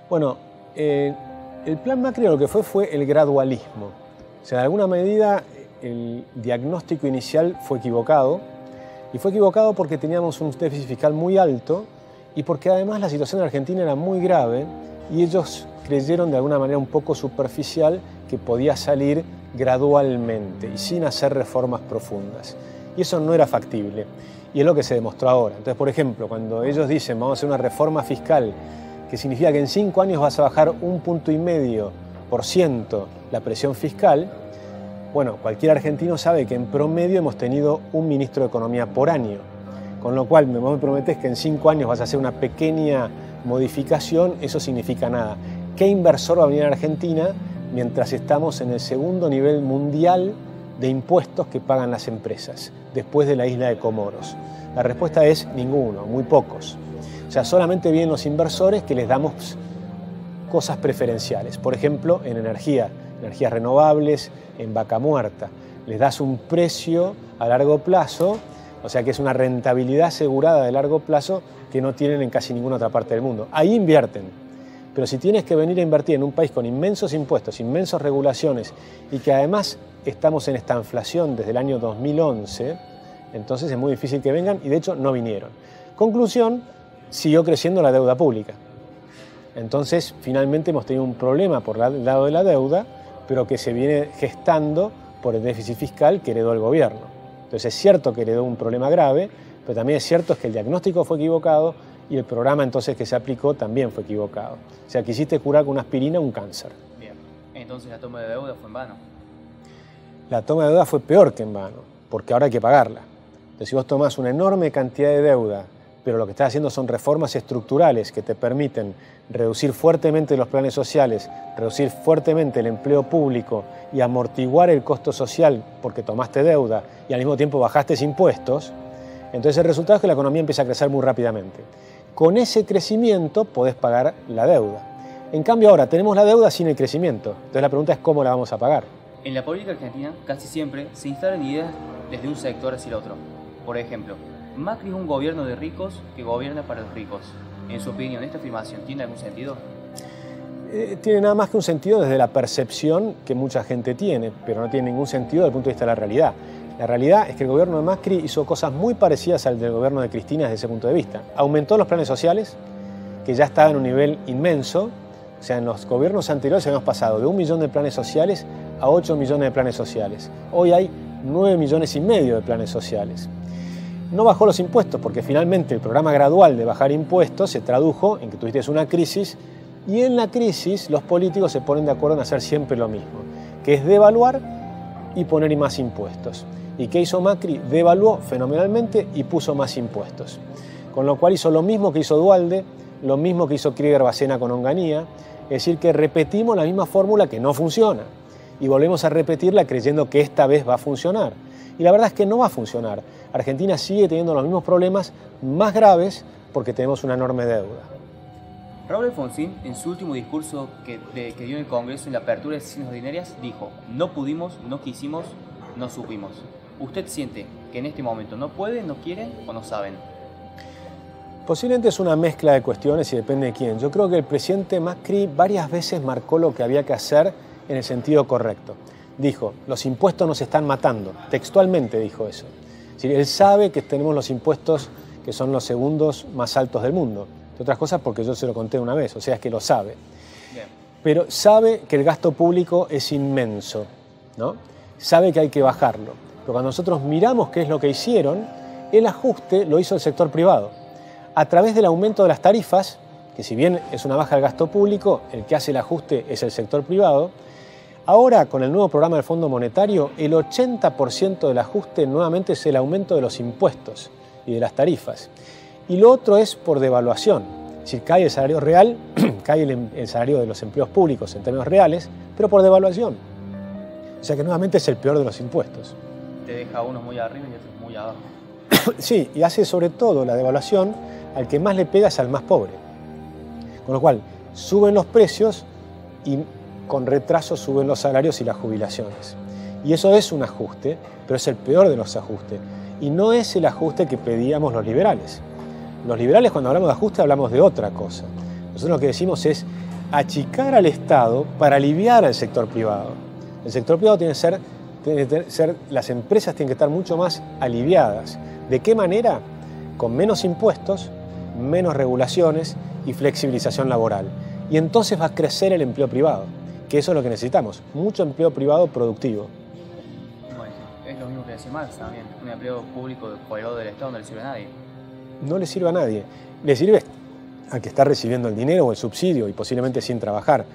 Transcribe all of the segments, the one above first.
Bueno, el plan Macri lo que fue el gradualismo. O sea, de alguna medida el diagnóstico inicial fue equivocado, y fue equivocado porque teníamos un déficit fiscal muy alto y porque además la situación en Argentina era muy grave y ellos creyeron de alguna manera un poco superficial que podía salir gradualmente y sin hacer reformas profundas. Y eso no era factible. Y es lo que se demostró ahora. Entonces, por ejemplo, cuando ellos dicen vamos a hacer una reforma fiscal que significa que en 5 años vas a bajar 1,5% la presión fiscal, bueno, cualquier argentino sabe que en promedio hemos tenido un ministro de Economía por año. Con lo cual, me prometes que en 5 años vas a hacer una pequeña modificación, eso significa nada. ¿Qué inversor va a venir a Argentina mientras estamos en el segundo nivel mundial de impuestos que pagan las empresas, después de la isla de Comoros? La respuesta es ninguno, muy pocos. O sea, solamente vienen los inversores que les damos cosas preferenciales. Por ejemplo, en energías renovables, en vaca muerta. Les das un precio a largo plazo, o sea que es una rentabilidad asegurada de largo plazo que no tienen en casi ninguna otra parte del mundo. Ahí invierten. Pero si tienes que venir a invertir en un país con inmensos impuestos, inmensas regulaciones y que además estamos en esta inflación desde el año 2011, entonces es muy difícil que vengan y de hecho no vinieron. Conclusión, siguió creciendo la deuda pública. Entonces finalmente hemos tenido un problema por el lado de la deuda, pero que se viene gestando por el déficit fiscal que heredó el gobierno. Entonces es cierto que heredó un problema grave, pero también es cierto que el diagnóstico fue equivocado y el programa entonces que se aplicó también fue equivocado. O sea, quisiste curar con una aspirina un cáncer. Bien, entonces la toma de deuda fue en vano. La toma de deuda fue peor que en vano, porque ahora hay que pagarla. Entonces si vos tomás una enorme cantidad de deuda, pero lo que estás haciendo son reformas estructurales que te permiten reducir fuertemente los planes sociales, reducir fuertemente el empleo público y amortiguar el costo social porque tomaste deuda y al mismo tiempo bajaste impuestos, entonces el resultado es que la economía empieza a crecer muy rápidamente. Con ese crecimiento podés pagar la deuda. En cambio ahora tenemos la deuda sin el crecimiento. Entonces la pregunta es cómo la vamos a pagar. En la política argentina casi siempre se instalan ideas desde un sector hacia el otro. Por ejemplo, Macri es un gobierno de ricos que gobierna para los ricos. En su opinión, ¿esta afirmación tiene algún sentido? Tiene nada más que un sentido desde la percepción que mucha gente tiene, pero no tiene ningún sentido desde el punto de vista de la realidad. La realidad es que el gobierno de Macri hizo cosas muy parecidas al del gobierno de Cristina desde ese punto de vista. Aumentó los planes sociales, que ya estaban en un nivel inmenso. O sea, en los gobiernos anteriores habíamos pasado de 1 millón de planes sociales a 8 millones de planes sociales. Hoy hay 9,5 millones de planes sociales. No bajó los impuestos porque finalmente el programa gradual de bajar impuestos se tradujo en que tuviste una crisis y en la crisis los políticos se ponen de acuerdo en hacer siempre lo mismo, que es devaluar y poner más impuestos. ¿Y qué hizo Macri? Devaluó fenomenalmente y puso más impuestos. Con lo cual hizo lo mismo que hizo Duhalde, lo mismo que hizo Krieger-Bacena con Onganía, es decir, que repetimos la misma fórmula que no funciona y volvemos a repetirla creyendo que esta vez va a funcionar. Y la verdad es que no va a funcionar. Argentina sigue teniendo los mismos problemas más graves porque tenemos una enorme deuda. Raúl Alfonsín, en su último discurso que dio en el Congreso en la apertura de sesiones ordinarias, dijo: no pudimos, no quisimos, no supimos. ¿Usted siente que en este momento no pueden, no quieren o no saben? Posiblemente es una mezcla de cuestiones y depende de quién. Yo creo que el presidente Macri varias veces marcó lo que había que hacer en el sentido correcto. Dijo, los impuestos nos están matando. Textualmente dijo eso. Es decir, él sabe que tenemos los impuestos que son los segundos más altos del mundo. De otras cosas porque yo se lo conté una vez, o sea, es que lo sabe. Bien. Pero sabe que el gasto público es inmenso, ¿no? Sabe que hay que bajarlo. Pero cuando nosotros miramos qué es lo que hicieron, el ajuste lo hizo el sector privado. A través del aumento de las tarifas, que si bien es una baja del gasto público, el que hace el ajuste es el sector privado. Ahora, con el nuevo programa del Fondo Monetario, el 80% del ajuste nuevamente es el aumento de los impuestos y de las tarifas. Y lo otro es por devaluación. Es decir, cae el salario real, cae el salario de los empleos públicos en términos reales, pero por devaluación. O sea que nuevamente es el peor de los impuestos. Te deja unos muy arriba y otros muy abajo. Sí, y hace sobre todo la devaluación al que más le pega es al más pobre. Con lo cual, suben los precios y con retraso suben los salarios y las jubilaciones. Y eso es un ajuste, pero es el peor de los ajustes. Y no es el ajuste que pedíamos los liberales. Los liberales, cuando hablamos de ajuste, hablamos de otra cosa. Nosotros lo que decimos es, achicar al Estado para aliviar al sector privado. El sector privado tiene que ser, las empresas tienen que estar mucho más aliviadas. ¿De qué manera? Con menos impuestos, menos regulaciones y flexibilización laboral. Y entonces va a crecer el empleo privado, que eso es lo que necesitamos, mucho empleo privado productivo. Bueno, es lo mismo que decía Marx también, un empleo público colgado del Estado no le sirve a nadie. No le sirve a nadie, le sirve a que está recibiendo el dinero o el subsidio y posiblemente sin trabajar,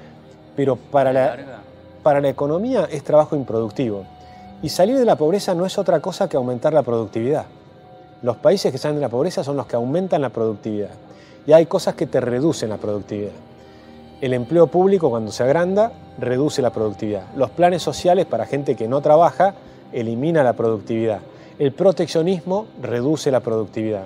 pero para la economía es trabajo improductivo. Y salir de la pobreza no es otra cosa que aumentar la productividad. Los países que salen de la pobreza son los que aumentan la productividad. Y hay cosas que te reducen la productividad. El empleo público, cuando se agranda, reduce la productividad. Los planes sociales para gente que no trabaja elimina la productividad. El proteccionismo reduce la productividad.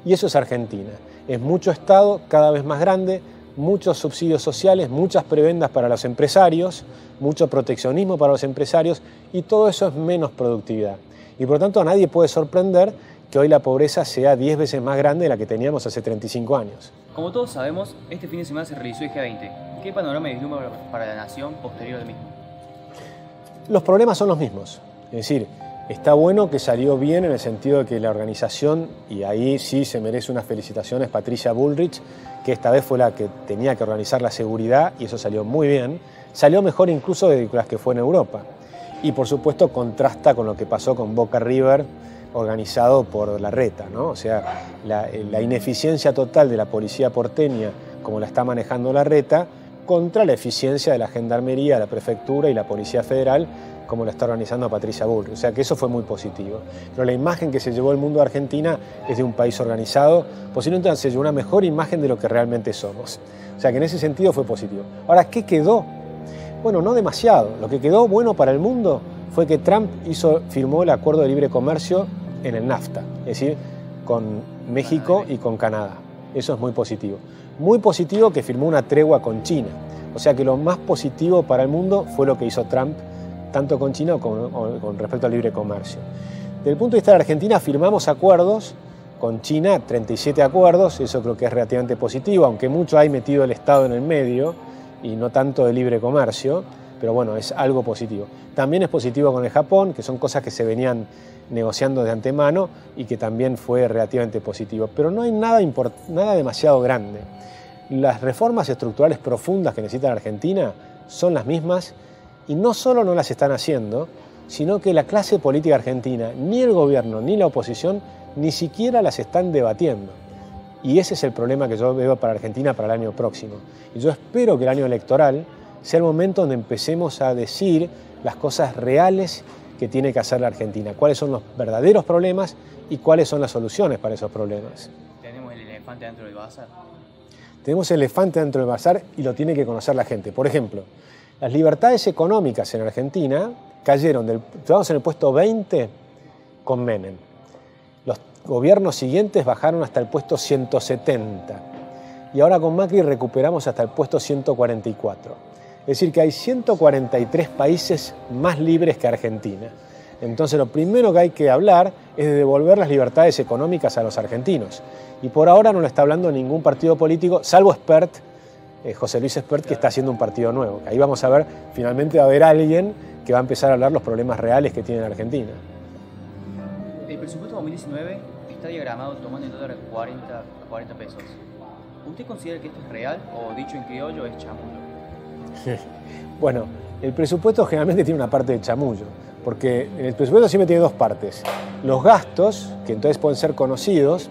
Y eso es Argentina. Es mucho Estado, cada vez más grande, muchos subsidios sociales, muchas prebendas para los empresarios, mucho proteccionismo para los empresarios, y todo eso es menos productividad. Y por lo tanto a nadie puede sorprender que hoy la pobreza sea 10 veces más grande de la que teníamos hace 35 años. Como todos sabemos, este fin de semana se realizó el G20. ¿Qué panorama vislumbra para la nación posterior al mismo? Los problemas son los mismos. Es decir, está bueno que salió bien en el sentido de que la organización, y ahí sí se merece unas felicitaciones, Patricia Bullrich, que esta vez fue la que tenía que organizar la seguridad, y eso salió muy bien. Salió mejor incluso de las que fue en Europa. Y por supuesto contrasta con lo que pasó con Boca River, organizado por Larreta, ¿no? O sea, la ineficiencia total de la policía porteña, como la está manejando Larreta, contra la eficiencia de la Gendarmería, la Prefectura y la Policía Federal, como la está organizando Patricia Bullrich. O sea que eso fue muy positivo. Pero la imagen que se llevó el mundo de Argentina es de un país organizado, posiblemente se llevó una mejor imagen de lo que realmente somos. O sea que en ese sentido fue positivo. Ahora, ¿qué quedó? Bueno, no demasiado. Lo que quedó bueno para el mundo fue que Trump firmó el acuerdo de libre comercio en el NAFTA, es decir, con México y con Canadá. Eso es muy positivo. Muy positivo que firmó una tregua con China. O sea que lo más positivo para el mundo fue lo que hizo Trump, tanto con China como con respecto al libre comercio. Desde el punto de vista de la Argentina, firmamos acuerdos con China, 37 acuerdos, eso creo que es relativamente positivo, aunque mucho hay metido el Estado en el medio y no tanto de libre comercio, pero bueno, es algo positivo. También es positivo con el Japón, que son cosas que se venían negociando de antemano y que también fue relativamente positivo. Pero no hay nada demasiado grande. Las reformas estructurales profundas que necesita la Argentina son las mismas y no solo no las están haciendo, sino que la clase política argentina, ni el gobierno ni la oposición, ni siquiera las están debatiendo. Y ese es el problema que yo veo para Argentina para el año próximo. Y yo espero que el año electoral sea el momento donde empecemos a decir las cosas reales que tiene que hacer la Argentina, cuáles son los verdaderos problemas y cuáles son las soluciones para esos problemas. ¿Tenemos el elefante dentro del bazar? Tenemos el elefante dentro del bazar y lo tiene que conocer la gente. Por ejemplo, las libertades económicas en Argentina cayeron estábamos en el puesto 20 con Menem. Los gobiernos siguientes bajaron hasta el puesto 170 y ahora con Macri recuperamos hasta el puesto 144. Es decir, que hay 143 países más libres que Argentina. Entonces lo primero que hay que hablar es de devolver las libertades económicas a los argentinos. Y por ahora no lo está hablando ningún partido político, salvo Espert, José Luis Espert, que está haciendo un partido nuevo. Ahí vamos a ver, finalmente va a haber alguien que va a empezar a hablar los problemas reales que tiene la Argentina. El presupuesto 2019 está diagramado tomando el dólar a 40 pesos. ¿Usted considera que esto es real o, dicho en criollo, es chamullo? Bueno, el presupuesto generalmente tiene una parte de chamullo, porque el presupuesto siempre tiene dos partes. Los gastos, que entonces pueden ser conocidos,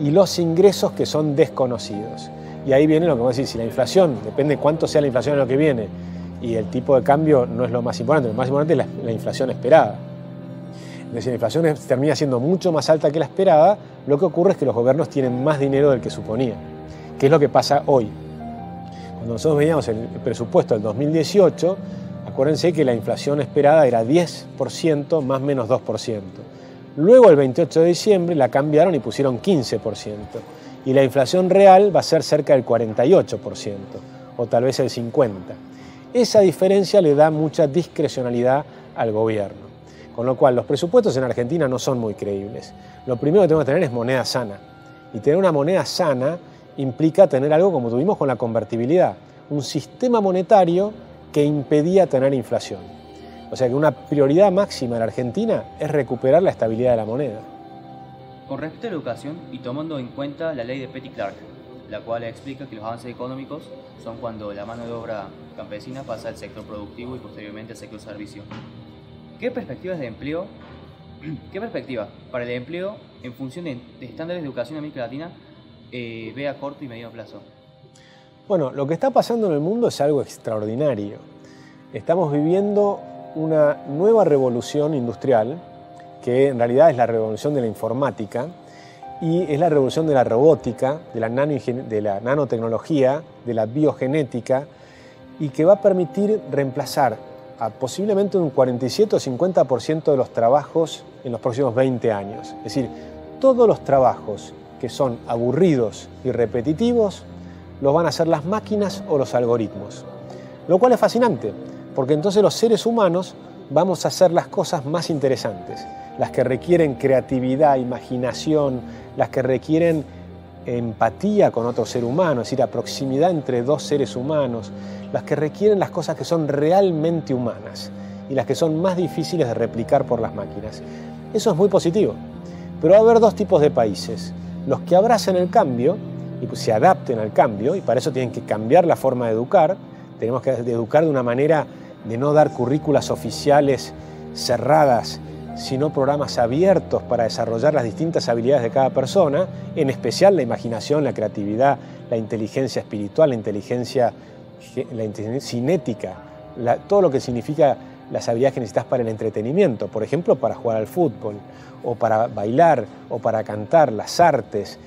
y los ingresos que son desconocidos. Y ahí viene lo que vamos a decir, si la inflación, depende cuánto sea la inflación en lo que viene, y el tipo de cambio no es lo más importante es la inflación esperada. Entonces, si la inflación termina siendo mucho más alta que la esperada, lo que ocurre es que los gobiernos tienen más dinero del que suponían, que es lo que pasa hoy. Cuando nosotros veíamos el presupuesto del 2018, acuérdense que la inflación esperada era 10% más menos 2%. Luego, el 28 de diciembre, la cambiaron y pusieron 15%. Y la inflación real va a ser cerca del 48%, o tal vez el 50%. Esa diferencia le da mucha discrecionalidad al gobierno. Con lo cual, los presupuestos en Argentina no son muy creíbles. Lo primero que tenemos que tener es moneda sana. Y tener una moneda sana implica tener algo como tuvimos con la convertibilidad. un sistema monetario que impedía tener inflación. O sea que una prioridad máxima en Argentina es recuperar la estabilidad de la moneda. Con respecto a la educación y tomando en cuenta la ley de Petty-Clark, la cual explica que los avances económicos son cuando la mano de obra campesina pasa al sector productivo y posteriormente al sector servicio. ¿Qué perspectivas de empleo, qué perspectiva para el empleo en función de estándares de educación en América Latina ve a corto y mediano plazo? Bueno, lo que está pasando en el mundo es algo extraordinario. Estamos viviendo una nueva revolución industrial, que en realidad es la revolución de la informática, y es la revolución de la robótica, de la nanotecnología, de la biogenética, y que va a permitir reemplazar a posiblemente un 47 o 50% de los trabajos en los próximos 20 años. Es decir, todos los trabajos que son aburridos y repetitivos los van a hacer las máquinas o los algoritmos. Lo cual es fascinante, porque entonces los seres humanos vamos a hacer las cosas más interesantes, las que requieren creatividad, imaginación, las que requieren empatía con otro ser humano, es decir, la proximidad entre dos seres humanos, las que requieren las cosas que son realmente humanas y las que son más difíciles de replicar por las máquinas. Eso es muy positivo, pero va a haber dos tipos de países: los que abracen el cambio y pues se adapten al cambio, y para eso tienen que cambiar la forma de educar. Tenemos que educar de una manera de no dar currículas oficiales cerradas, sino programas abiertos para desarrollar las distintas habilidades de cada persona, en especial la imaginación, la creatividad, la inteligencia espiritual, la inteligencia cinética, todo lo que significa las habilidades que necesitas para el entretenimiento, por ejemplo, para jugar al fútbol, o para bailar, o para cantar, las artes.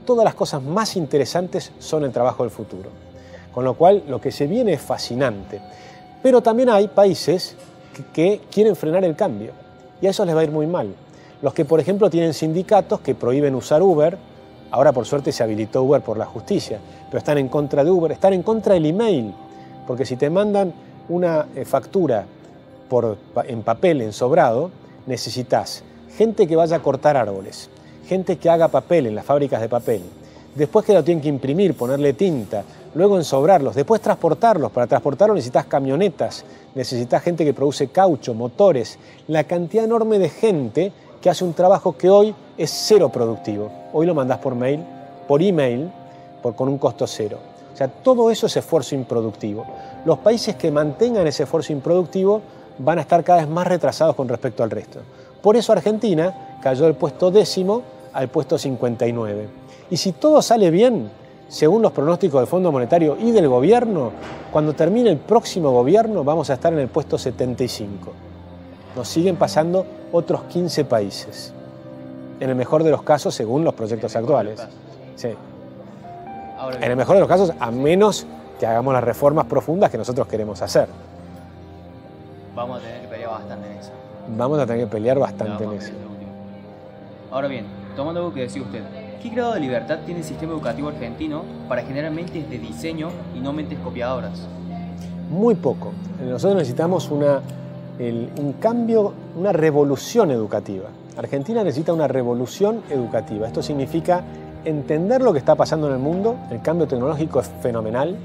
Todas las cosas más interesantes son el trabajo del futuro. Con lo cual, lo que se viene es fascinante. Pero también hay países que quieren frenar el cambio, y a esos les va a ir muy mal. Los que, por ejemplo, tienen sindicatos que prohíben usar Uber, ahora por suerte se habilitó Uber por la justicia, pero están en contra de Uber, están en contra del email, porque si te mandan una factura en papel, en sobrado, necesitas gente que vaya a cortar árboles, gente que haga papel en las fábricas de papel, después que lo tienen que imprimir, ponerle tinta, luego ensobrarlos, después transportarlos. Para transportarlos necesitas camionetas, necesitas gente que produce caucho, motores, la cantidad enorme de gente que hace un trabajo que hoy es cero productivo. Hoy lo mandás por mail, por email, con un costo cero. O sea, todo eso es esfuerzo improductivo. Los países que mantengan ese esfuerzo improductivo van a estar cada vez más retrasados con respecto al resto. Por eso Argentina cayó del puesto 10º al puesto 59. Y si todo sale bien, según los pronósticos del Fondo Monetario y del gobierno, cuando termine el próximo gobierno vamos a estar en el puesto 75. Nos siguen pasando otros 15 países. En el mejor de los casos, según los proyectos actuales. Sí. En el mejor de los casos, a menos que hagamos las reformas profundas que nosotros queremos hacer. Vamos a tener que pelear bastante en eso. Vamos a tener que pelear bastante en eso. Ahora bien, tomando algo que decía usted, ¿qué grado de libertad tiene el sistema educativo argentino para generar mentes de diseño y no mentes copiadoras? Muy poco. Nosotros necesitamos un cambio, una revolución educativa. Argentina necesita una revolución educativa. Esto significa entender lo que está pasando en el mundo. El cambio tecnológico es fenomenal.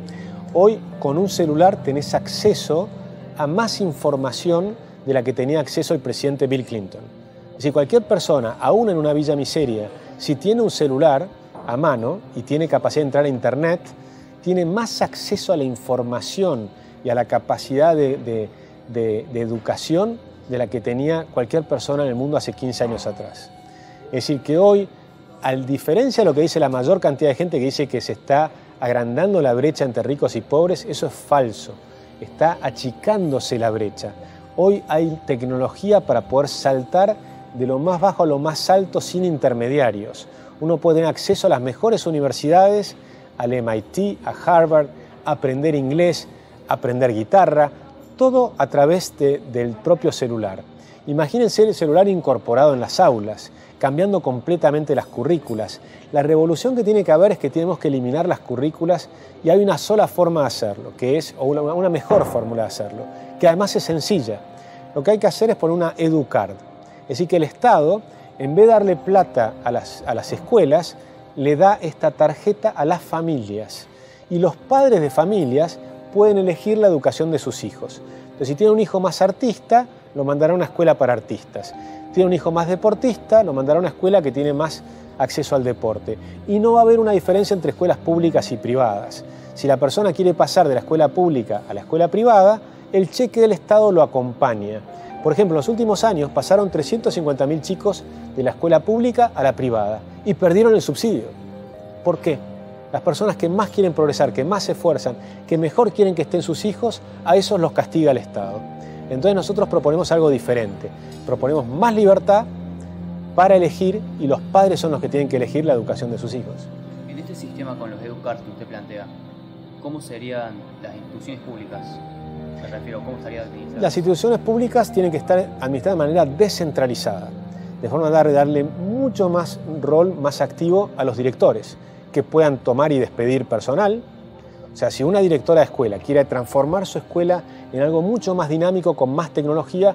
Hoy, con un celular, tenés acceso a más información de la que tenía acceso el presidente Bill Clinton. Es decir, cualquier persona, aún en una villa miseria, si tiene un celular a mano y tiene capacidad de entrar a Internet, tiene más acceso a la información y a la capacidad de educación de la que tenía cualquier persona en el mundo hace 15 años atrás. Es decir, que hoy, a diferencia de lo que dice la mayor cantidad de gente que dice que se está agrandando la brecha entre ricos y pobres, eso es falso. Está achicándose la brecha. Hoy hay tecnología para poder saltar de lo más bajo a lo más alto sin intermediarios. Uno puede tener acceso a las mejores universidades, al MIT, a Harvard, aprender inglés, aprender guitarra, todo a través del propio celular. Imagínense el celular incorporado en las aulas, cambiando completamente las currículas. La revolución que tiene que haber es que tenemos que eliminar las currículas y hay una sola forma de hacerlo, que es una mejor fórmula de hacerlo, que además es sencilla. Lo que hay que hacer es poner una EduCard. Es decir, que el Estado, en vez de darle plata a las escuelas, le da esta tarjeta a las familias. Y los padres de familias pueden elegir la educación de sus hijos. Entonces, si tiene un hijo más artista, lo mandará a una escuela para artistas. Tiene un hijo más deportista, lo mandará a una escuela que tiene más acceso al deporte. Y no va a haber una diferencia entre escuelas públicas y privadas. Si la persona quiere pasar de la escuela pública a la escuela privada, el cheque del Estado lo acompaña. Por ejemplo, en los últimos años pasaron 350.000 chicos de la escuela pública a la privada y perdieron el subsidio. ¿Por qué? Las personas que más quieren progresar, que más se esfuerzan, que mejor quieren que estén sus hijos, a esos los castiga el Estado. Entonces nosotros proponemos algo diferente. Proponemos más libertad para elegir y los padres son los que tienen que elegir la educación de sus hijos. En este sistema con los educards que usted plantea, ¿cómo serían las instituciones públicas? Me refiero, ¿cómo estaría administrado? Las instituciones públicas tienen que estar administradas de manera descentralizada, de forma de darle mucho más rol, más activo a los directores, que puedan tomar y despedir personal. O sea, si una directora de escuela quiere transformar su escuela en algo mucho más dinámico, con más tecnología,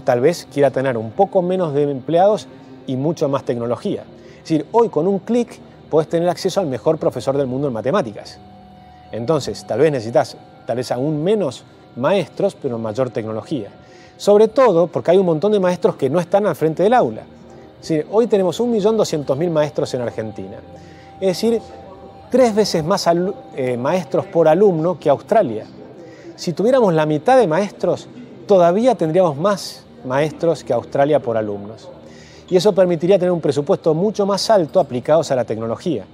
tal vez quiera tener un poco menos de empleados y mucho más tecnología. Es decir, hoy con un clic podés tener acceso al mejor profesor del mundo en matemáticas. Entonces, tal vez necesitas aún menos maestros, pero mayor tecnología. Sobre todo porque hay un montón de maestros que no están al frente del aula. Es decir, hoy tenemos 1.200.000 maestros en Argentina. Es decir, 3 veces más maestros por alumno que Australia. Si tuviéramos la mitad de maestros, todavía tendríamos más maestros que Australia por alumnos. Y eso permitiría tener un presupuesto mucho más alto aplicados a la tecnología,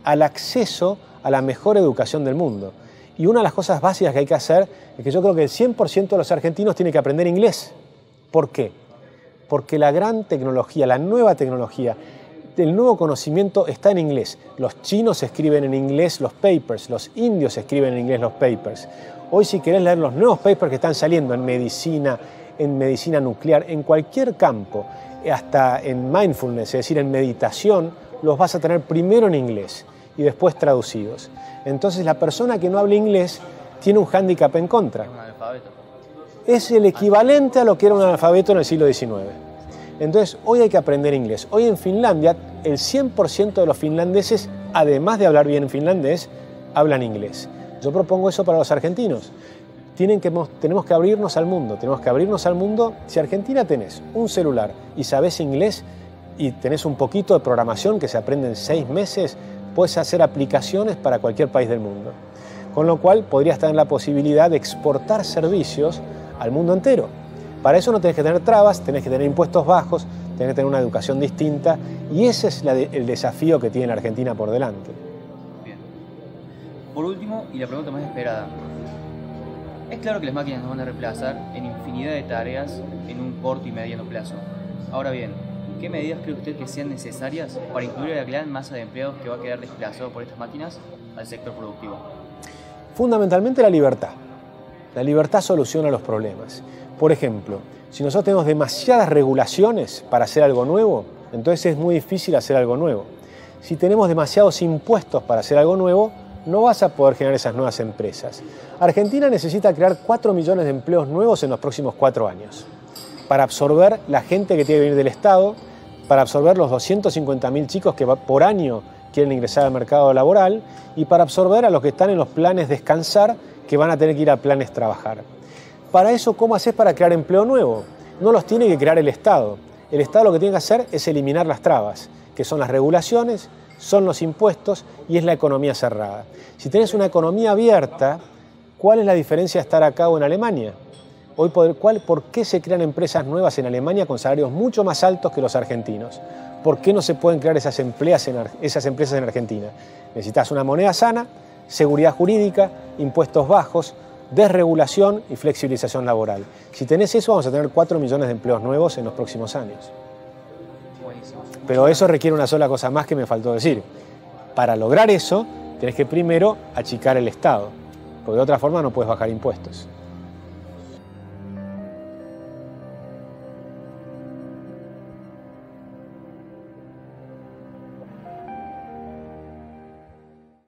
al acceso a la mejor educación del mundo. Y una de las cosas básicas que hay que hacer es que yo creo que el 100% de los argentinos tiene que aprender inglés. ¿Por qué? Porque la gran tecnología, la nueva tecnología, el nuevo conocimiento está en inglés. Los chinos escriben en inglés los papers, los indios escriben en inglés los papers. Hoy si querés leer los nuevos papers que están saliendo en medicina nuclear, en cualquier campo, hasta en mindfulness, es decir, en meditación, los vas a tener primero en inglés y después traducidos. Entonces la persona que no habla inglés tiene un hándicap en contra. ¿Es un analfabeto? Es el equivalente a lo que era un analfabeto en el siglo XIX. Entonces, hoy hay que aprender inglés. Hoy en Finlandia, el 100% de los finlandeses, además de hablar bien finlandés, hablan inglés. Yo propongo eso para los argentinos. Tenemos que abrirnos al mundo. Tenemos que abrirnos al mundo. Si Argentina tenés un celular y sabés inglés y tenés un poquito de programación que se aprende en 6 meses, puedes hacer aplicaciones para cualquier país del mundo. Con lo cual, podrías tener la posibilidad de exportar servicios al mundo entero. Para eso no tenés que tener trabas, tenés que tener impuestos bajos, tenés que tener una educación distinta y ese es el desafío que tiene la Argentina por delante. Bien. Por último, y la pregunta más esperada. Es claro que las máquinas nos van a reemplazar en infinidad de tareas en un corto y mediano plazo. Ahora bien, ¿qué medidas cree usted que sean necesarias para incluir a la gran masa de empleados que va a quedar desplazado por estas máquinas al sector productivo? Fundamentalmente la libertad. La libertad soluciona los problemas. Por ejemplo, si nosotros tenemos demasiadas regulaciones para hacer algo nuevo, entonces es muy difícil hacer algo nuevo. Si tenemos demasiados impuestos para hacer algo nuevo, no vas a poder generar esas nuevas empresas. Argentina necesita crear 4 millones de empleos nuevos en los próximos 4 años para absorber la gente que tiene que venir del Estado, para absorber los 250.000 chicos que por año quieren ingresar al mercado laboral y para absorber a los que están en los planes descansar que van a tener que ir a planes trabajar. Para eso, ¿cómo haces para crear empleo nuevo? No los tiene que crear el Estado. El Estado lo que tiene que hacer es eliminar las trabas, que son las regulaciones, son los impuestos y es la economía cerrada. Si tenés una economía abierta, ¿cuál es la diferencia de estar acá o en Alemania? Hoy, ¿por qué se crean empresas nuevas en Alemania con salarios mucho más altos que los argentinos? ¿Por qué no se pueden crear esas empresas en Argentina? Necesitas una moneda sana, seguridad jurídica, impuestos bajos, desregulación y flexibilización laboral. Si tenés eso, vamos a tener 4 millones de empleos nuevos en los próximos años. Buenísimo. Pero eso requiere una sola cosa más que me faltó decir. Para lograr eso, tenés que primero achicar el Estado, porque de otra forma no puedes bajar impuestos.